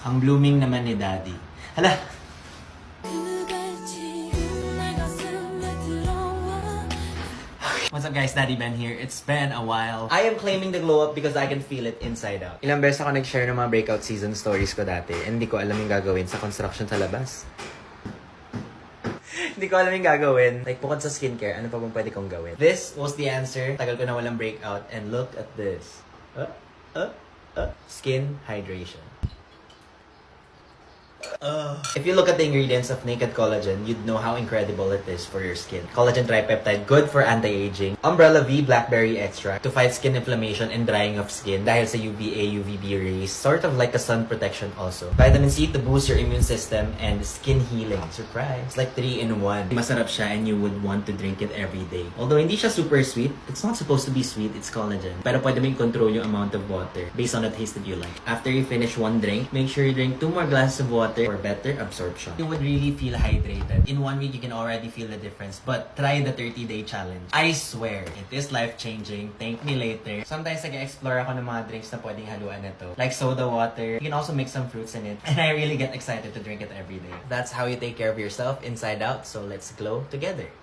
Ang blooming naman ni Daddy. Hala! What's up guys, Daddy Ben here. It's been a while. I am claiming the glow up because I can feel it inside out. Ilang beses ako nag-share ng mga breakout season stories ko dati and hindi ko alam yung gagawin sa construction sa labas. Hindi ko alam yung gagawin. Like, bukod sa skincare, ano pa bang pwede kong gawin? This was the answer. Tagal ko na walang breakout and look at this. Skin hydration. If you look at the ingredients of Naked Collagen, you'd know how incredible it is for your skin. Collagen tripeptide, good for anti-aging. Umbrella V blackberry extract to fight skin inflammation and drying of skin dahil sa UVA, UVB rays, sort of like a sun protection also. Vitamin C to boost your immune system and skin healing. Surprise! It's like 3-in-1. Masarap siya and you would want to drink it every day. Although hindi siya super sweet, it's not supposed to be sweet, it's collagen. Pero pwede mo control yung amount of water based on the taste that you like. After you finish one drink, make sure you drink 2 more glasses of water for better absorption. You would really feel hydrated. In 1 week, you can already feel the difference. But try the 30-day challenge. I swear, it is life-changing. Thank me later. Sometimes nag-explore ako ng mga drinks na pwedeng haluan nito. Like soda water. You can also mix some fruits in it. And I really get excited to drink it every day. That's how you take care of yourself inside out. So let's glow together.